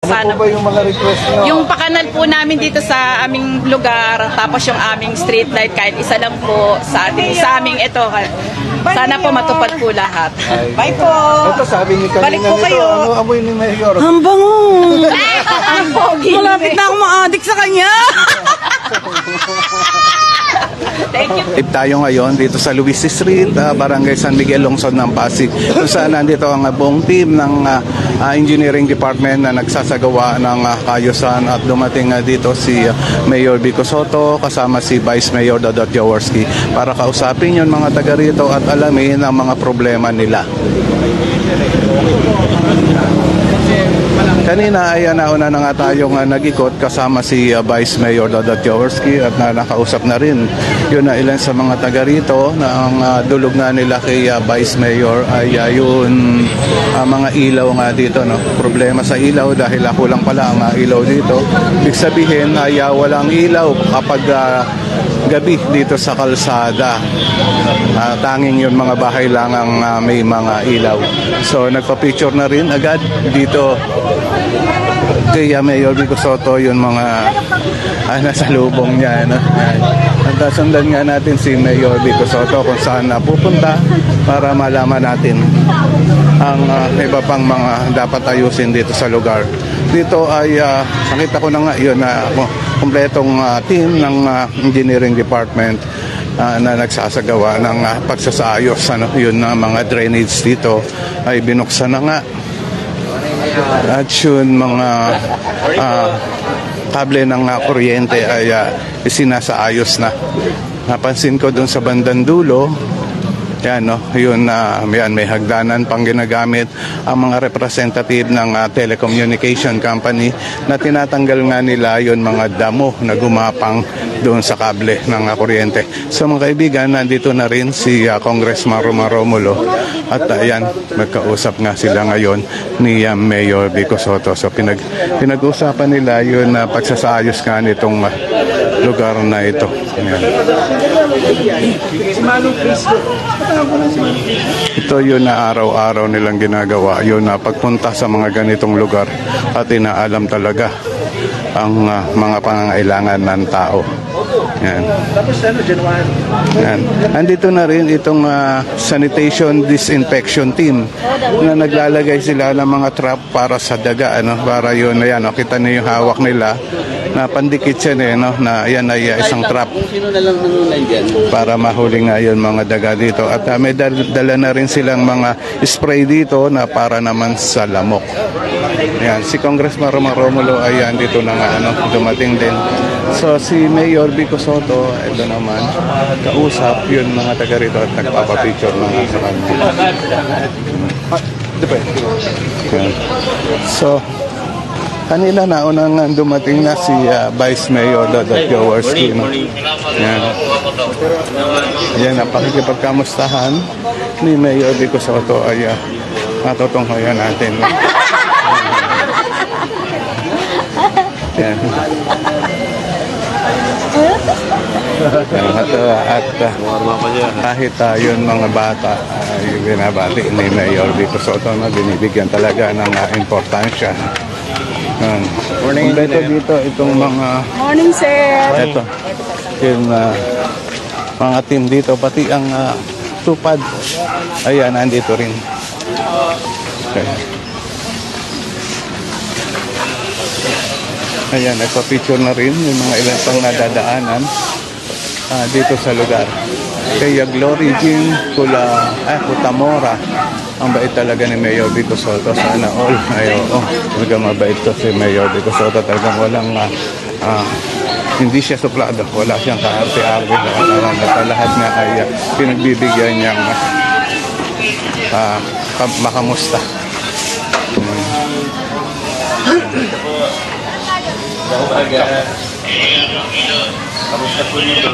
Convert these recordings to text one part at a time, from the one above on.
Ano po ba yung mga request nyo? Yung pakanal po namin dito sa aming lugar, tapos yung aming street light, kahit isa lang po sa aming ito. Sana po matupad po lahat. Bye po! Ito sabi ni kanina Balik po nito, kayo. ano amoy ni Mayor? Ang bango! Ang pogi. Malapit na akong ma-addict sa kanya! Thank you. Tayo ngayon dito sa Luis Street, Barangay San Miguel, Lungsod ng Pasig. Kung saan nandito ang buong team ng Engineering Department na nagsasagawa ng kaayusan at dumating dito si Mayor Vico Sotto kasama si Vice Mayor Dodot Jaworski para kausapin yung mga taga rito at alamin ang mga problema nila. Kanina ay nauna na nga tayong nag-ikot kasama si Vice Mayor Dodot Jaworski at nakausap na rin yun na ilan sa mga taga rito na ang dulog nga nila kay Vice Mayor ay yun mga ilaw nga dito, no? Problema sa ilaw dahil kulang pala ang ilaw dito. Ibig sabihin ay walang ilaw kapag gabi dito sa kalsada. Tanging yung mga bahay lang ang may mga ilaw. So nagpa-picture na rin agad dito kay Mayor Vico Sotto yung mga nasa lubong niya, no? At sundan nga natin si Mayor Vico Sotto kung saan pupunta para malaman natin ang iba pang mga dapat ayusin dito sa lugar. Dito ay nakita ko na nga yun na kumpletong team ng Engineering Department na nagsasagawa ng pagsasayos. Yun na mga drainage dito ay binuksan na nga. At yun mga kable ng kuryente ay isinasaayos na. Napansin ko doon sa bandang dulo, yan, no, yun yan, may hagdanan pang ginagamit ang mga representative ng telecommunication company na tinatanggal nga nila yun mga damo na gumapang doon sa kable ng kuryente. So mga kaibigan, nandito na rin si Congressman Romulo at ayan, magkausap nga sila ngayon ni Mayor Vico Sotto. So pinag-usapan nila yun na pagsasayos nga nitong lugar na ito. Ayan. Ito yun na araw-araw nilang ginagawa, yun na pagpunta sa mga ganitong lugar at inaalam talaga ang mga pangangailangan ng tao. Yan. Yan. Andito na rin itong sanitation disinfection team na naglalagay sila ng mga trap para sa daga, para yun, ayan, kita niyo yung hawak nila na pandikit yan, na yan ay isang trap para mahuli nga yun mga daga dito. At may dala na rin silang mga spray dito na para naman sa lamok. Yan, si Congressman Romulo ay dito na nga, dumating din. So si Mayor Vico Sotto, ito naman, kausap yun mga taga rito at nagpapapicture mga sa kanya. So, kanina naunang dumating na si Vice Mayor Dodot Jaworski. Yan. Yan, napakikipagkamustahan ni Mayor Vico Sotto ay matutunghayan natin. Yan. At kahit yun mga bata ay binabati ni Mayor Vico Sotto na binibigyan talaga ng importansya. Morning dito itong mga Morning, sir! Ito, yung mga team dito, pati ang tupad ayan, nandito rin. Okay. Ayan, nagpa-picture na rin yung mga ilan pang nadadaanan dito sa lugar. Kaya Glory Jean Kutamora, ang bait talaga ni Mayor Vico Sotto. Sana all ay talaga mabait to si Mayor Vico Sotto. Talagang walang hindi siya suplado, wala siyang kaarte-arte lahat nga ay pinagbibigyan niyang makamusta. Kamusta po nito?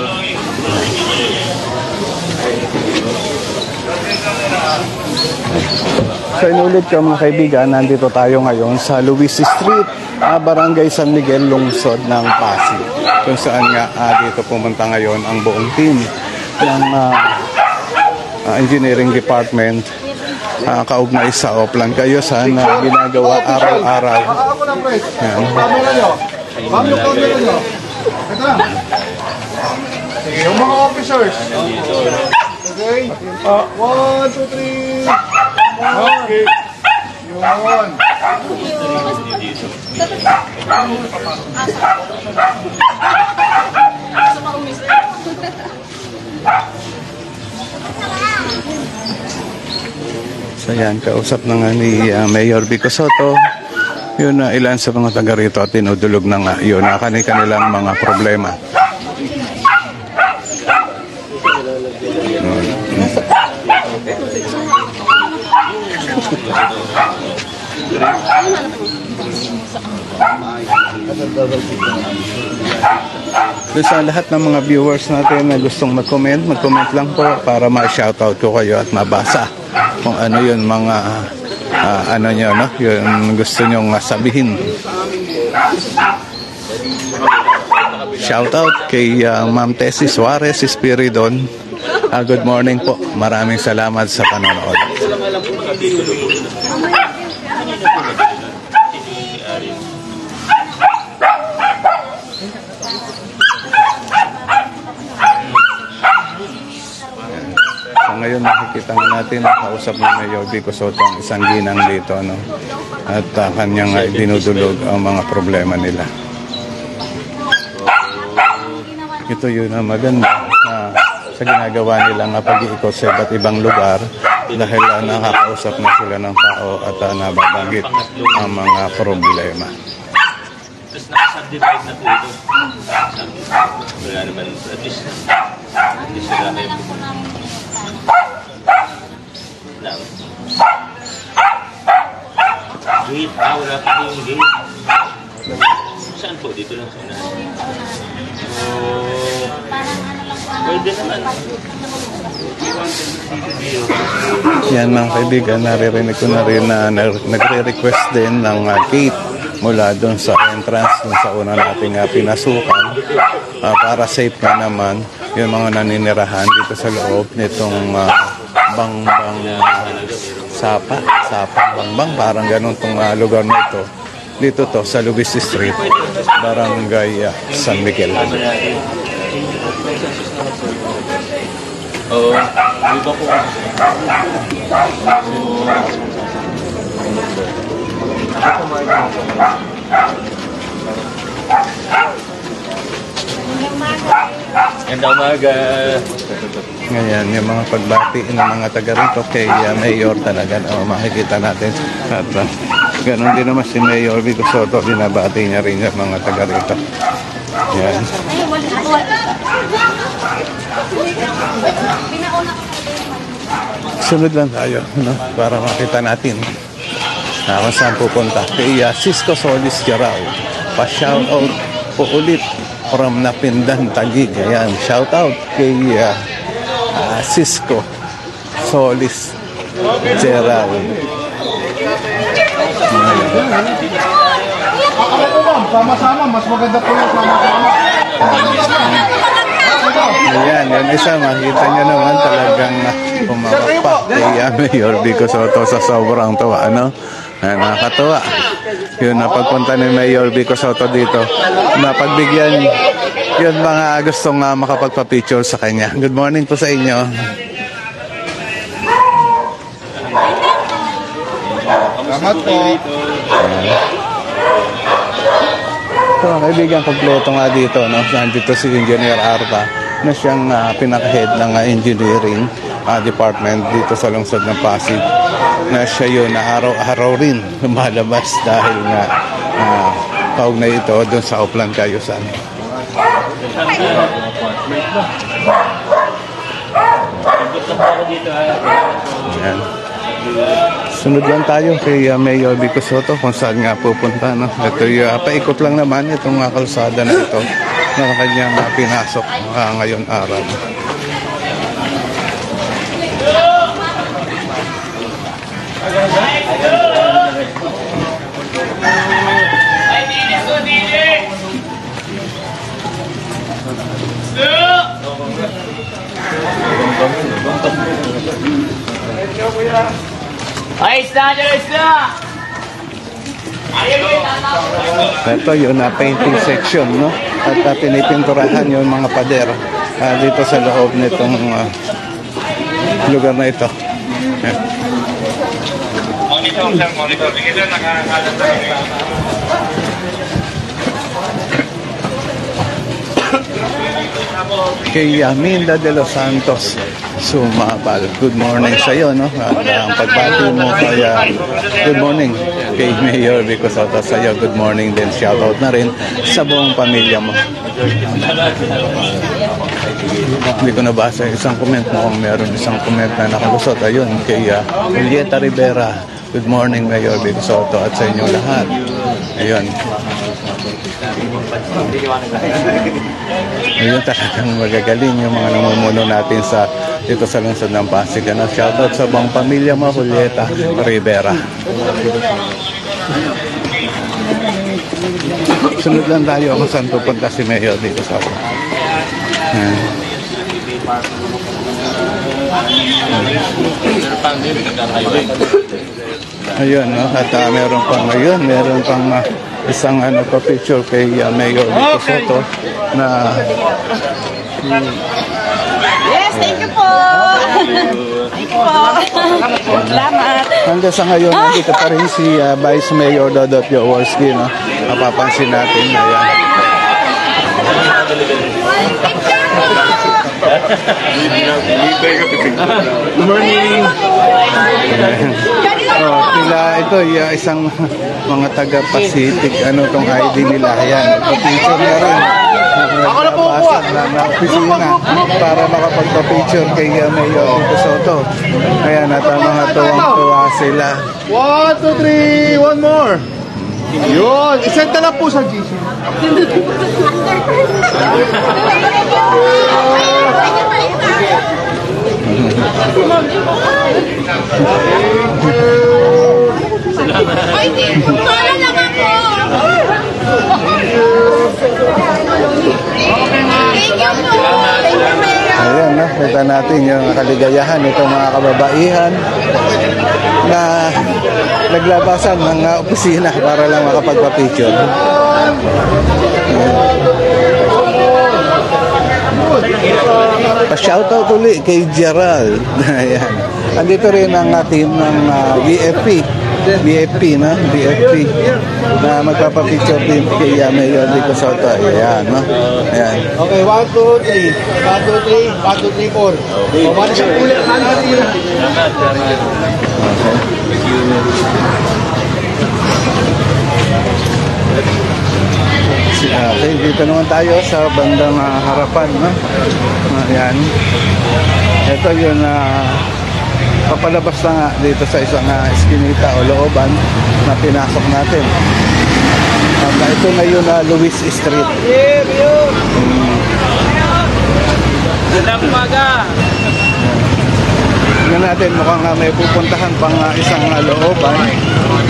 So inulit ko mga kaibigan, nandito tayo ngayon sa Luis Street, Barangay San Miguel, Lungsod ng Pasig. Kung saan nga dito pumunta ngayon ang buong team ng Engineering Department kaugnay sa Oplan kayo sana ginagawa araw-araw. Ako lang, pre. Yan. Camera nyo. Ma'am, yung camera nyo. Ito lang. Sige, yung mga officers. Okay. 1, 2, 3. Okay. Yun. So yan, kausap na nga ni Mayor Vico Soto. Yun na ilan sa mga taga rito at tinudulog na nga yun na kanilang mga problema. So, sa lahat ng mga viewers natin na gustong mag-comment lang po para ma-shoutout ko kayo at mabasa kung ano yun mga ano nyo, no? Yun gusto nyong sabihin. Shoutout kay Ma'am Tessie Suarez Espiridon. Good morning po. Maraming salamat sa panonood. Ngayon nakikita natin nakausap ni Mayor Vico Soto ang isang ginang dito, no? At kanyang dinudulog ang mga problema nila. Ito yun ang maganda sa ginagawa nilang pag-iikot sa iba't ibang lugar dahil nakakausap na sila ng tao at nababanggit ang mga problema. Tapos nakasubdivide na po ito. Wala naman, at least sila kayo gate. Wala pa yung gate. Saan po? Dito lang sa unahan. Pwede naman. Yan mga kaibigan, naririnig ko na rin na nagre-request din ng gate mula doon sa entrance doon sa una nating pinasukan para safe na naman yung mga naninirahan dito sa loob nitong bangbang sapa bangbang, parang ganun tong lugar na ito. Dito to sa Luis Street, Barangay San Miguel. Oo, di ba po? Ganda umaga. Ngayon, yung mga pagbati ng mga taga rito kay Mayor talaga makikita natin. At ganun din naman si Mayor Vico Soto, binabati niya rin yung mga taga rito. Yan. Sunod lang tayo, no? Para makita natin kung saan pupunta. Kay Cisco Solis Jarao. Pa-shoutout po ulit from Napindan, Taguig. Ayan, shoutout kay Cisco Solis Jarao. Sama-sama, mas maganda po yung sama-sama. Ayan, yun isa, makita nyo naman talagang pumapak kay Mayor Vico Soto sa sobrang tuwa, ano? Nakakatuwa. Yun, napagpunta ni Mayor Vico Soto dito, napagbigyan yun mga gustong makapagpa-picture sa kanya. Good morning po sa inyo. Salamat po. So, kaibigan, kompleto nga dito, no? Nandito si Engineer Arta na siyang pinaka-head ng engineering department dito sa lungsod ng Pasig, na siya yun na araw-araw rin lumalabas dahil nga kaugnay ito doon sa Oplan Cayusan. Ayan. Sunod lang tayo kay Mayor Vico Soto kung saan nga pupunta, no? Ito yung paikot lang naman itong kalsada na ito na kanyang pinasok ngayon araw. Ayos na, ayos na! Ito yung painting section, no? At pinipinturahan yung mga pader dito sa loob nitong lugar na ito. Monitor, sir, monitor. Sige, sir, nakakalat na kami. Kay Minda de los Santos Sumabal. Good morning sa iyo, no? At ang pagbati mo kaya good morning kay Mayor Vico Soto sa iyo. Good morning din. Shoutout na rin sa buong pamilya mo. Hindi ko nabasa isang comment mo kung meron isang comment na nakalusot. Ayun, kay Julieta Rivera. Good morning, Mayor Vico Soto at sa inyong lahat. Ayun. Ayun, talagang magagaling yung mga namumuno natin dito sa lungsod ng Pasig. Shoutout sa buong pamilya mo, Julieta Rivera. Sunod lang tayo kung saan pupunta si Mayor dito sa ako. Ayun, no? At meron pang ngayon, meron pang isang pa-picture kay Mayor Vico Soto na Yes, thank you po. Thank you po. Salamat. hanggang sa ngayon, nandito pa rin si Vice Mayor Dodot Jaworski, no? Mapapansin natin na yan. Good morning. Ito isang mga taga-Pacific, tong ID nila. Ayan, picture na rin. Ako na po po. Na opisina para makapagpa-picture kay Mayor Vico Soto. Ayan, at mga tuwang-tuwa sila. 1, 2, 3. One more. Yun. Isend na lang po sa GC. Ayan, no? Kita natin yung kaligayahan itong mga kababaihan na naglabasan ng opisina para lang makapagpa-picture. Pa-shoutout ulit kay Gerald. Ayan. Andito rin ang team ng BFP, no? BFP na magpapapicture din kay Mayor Vico Soto. Ayan, no? Ayan. Okay, 1, 2, 3. 1, 2, 3. 1, 2, 3, 4. O, bali siya ulit. Okay, dito naman tayo sa bandang harapan, no? Ayan. Ito yung papalabas na nga dito sa isang eskinita o looban na pinasok natin. Ito ngayon Luis Street. Gandang umaga! Tingnan natin, mukhang may pupuntahan pang isang looban.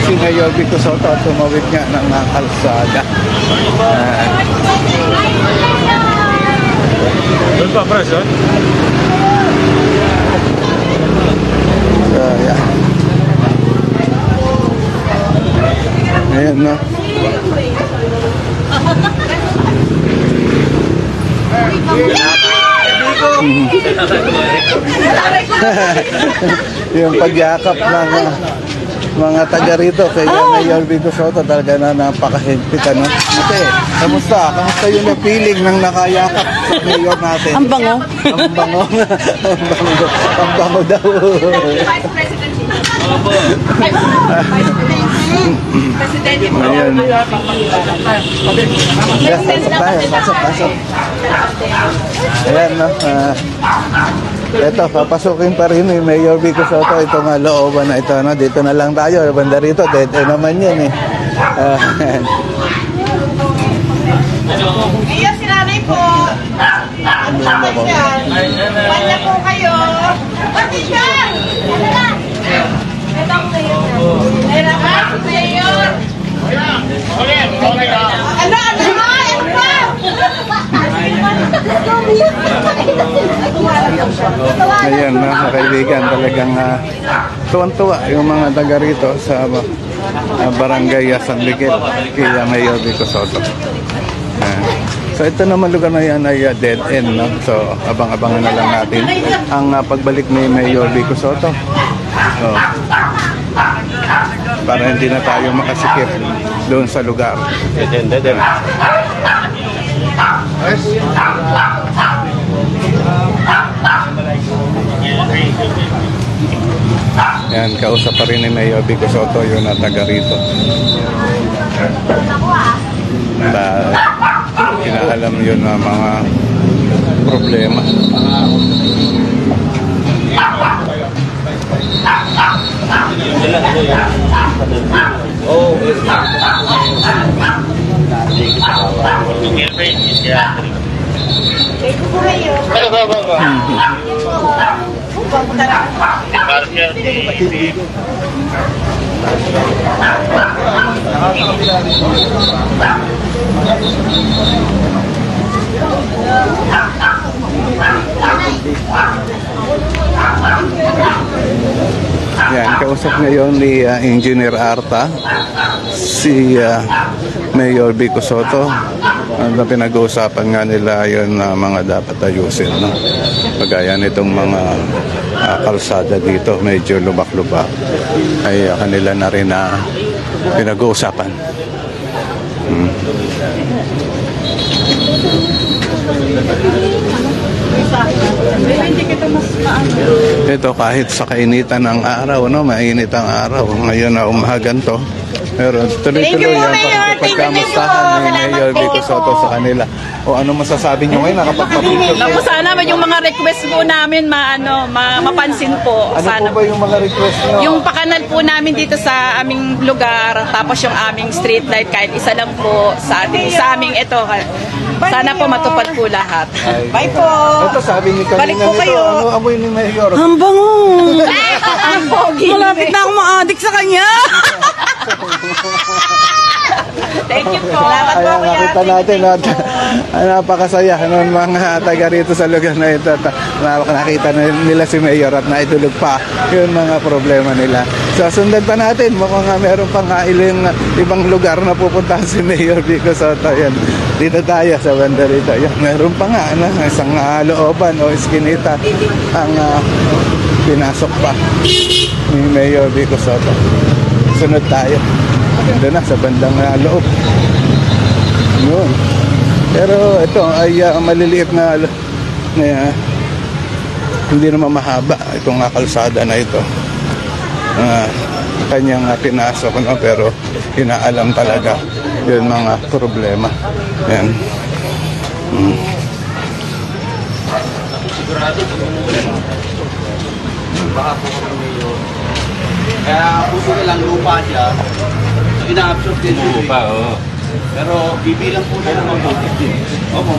Si Mayor Vico Soto at tumawid nga ng kalsada. Doon pa, Pras, oh? So, yeah. Ayan, no? Yung pagyakap ng mga taga rito kay Mayor Vico Soto talaga na napakahigpit, ano? Ate, kamusta? Kamusta yung feeling ng nakayakap sa Mayor natin? Ang bango. Ang bango. Ang bango. Ang bango daw. Vice President. President. Ayan. Yes, pasok tayo. Pasok. Ayan, no? Ito, papasukin pa rin ni Mayor Vico Soto itong looban na ito, no? Dito na lang tayo, banda rito, dead end naman yan, eh. Iya, si nanay po. Ano ba yan? Kanya po kayo. Pati siya! Ito ang mayor. Ang mayor. Ano? Ayan, mga kaibigan, talagang tuwan-tuwa yung mga taga rito sa barangay San Miguel kay Mayor Vico Soto. So ito naman lugar na yan ay dead end, no? So abang-abangan na lang natin ang pagbalik ni Mayor Vico Soto. So, para hindi na tayo makasikip doon sa lugar. Yan, kausap pa rin ni Mayor Vico Soto yung taga rito. Inaalam yun na mga problema. Yan, kausap ngayon ni Engineer Arta si Mayor Vico Soto. Ang pinag-uusapan nga nila yun na mga dapat ayusin, no? Pagaya nitong mga kalsada dito, medyo lubak-lubak, ay kanila na rin na pinag-uusapan. Ito kahit sa kainitan ng araw, no, mainit ang araw. Ngayon na umahagan to. Pero tuloy-tuloy ang pagkamustahan ni Mayor Vico Soto sa kanila. O ano masasabi nyo ngayon? Nakapagpapicture Naku, sana yung mga request po namin mapansin po. Ano Sana po ba yung mga request nyo? yung pakanal po namin dito sa aming lugar, tapos yung aming street light, kahit isa lang po sa aming ito. Sana po matupad po lahat. Bye po. Ito sabi ni kanina Balik po nito, kayo. ano amoy ni Mayor? Ang bango. Ang pogi. Malapit na ako ma-addict sa kanya. Thank you po. Ayan, nakita natin at napakasaya ng mga taga rito sa lugar na ito. Nakita nila si Mayor at naitulog pa yung mga problema nila. So sundan pa natin, mukhang meron pang ibang lugar na pupuntahan si Mayor Vico Soto. Yan. Dito tayo sa banda rito. Yan, meron pa nga isang looban o iskinita ang pinasok pa ni Mayor Vico Soto. Sunod tayo. Doon na sa bandang loob. Yun. Pero ito ay maliliit na hindi naman mahaba itong kalsada na ito. Kanyang pinasok, no? Pero inaalam talaga yun mga problema. Yan. Kaya puso nilang lupa siya, so ina-absorb din siya. Lupa, oo. Pero bibilang po siya ng mabuti din. Opo.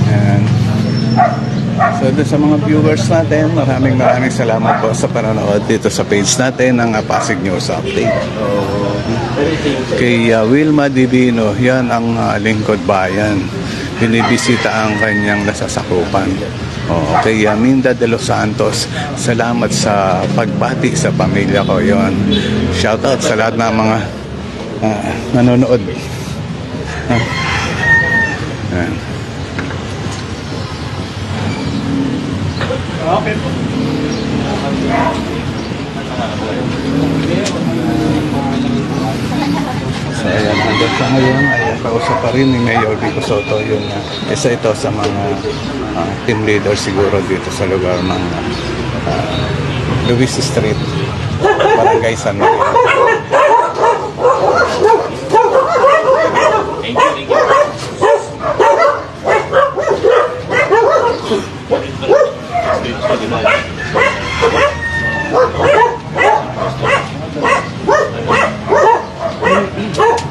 Yan. So doon sa mga viewers natin, maraming salamat po sa panonood dito sa page natin ng Pasig News Update. Kay Wilma Divino, yan ang lingkod bayan. Binibisita ang kanyang nasasakupan. Kay Minda de los Santos, salamat sa pagbati sa pamilya ko. Yon. Shoutout sa lahat ng mga nanonood. Okay po. So ayan, hanggang sa ngayon ay kausap pa rin ni Mayor Vico Soto, yung isa ito sa mga team leader siguro dito sa lugar ng Luis Street, Barangay San Miguel. Thank you.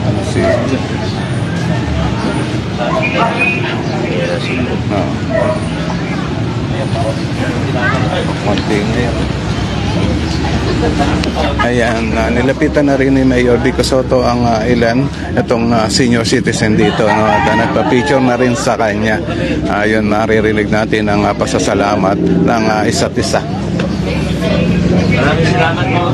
Ano si birthday ngayon. Ayan, nilapitan na rin ni Mayor Vico Soto ang ilan, itong senior citizen dito, no? At nagpa-picture na rin sa kanya. Ayun, maririnig natin ang pasasalamat ng isa't isa. Maraming salamat po.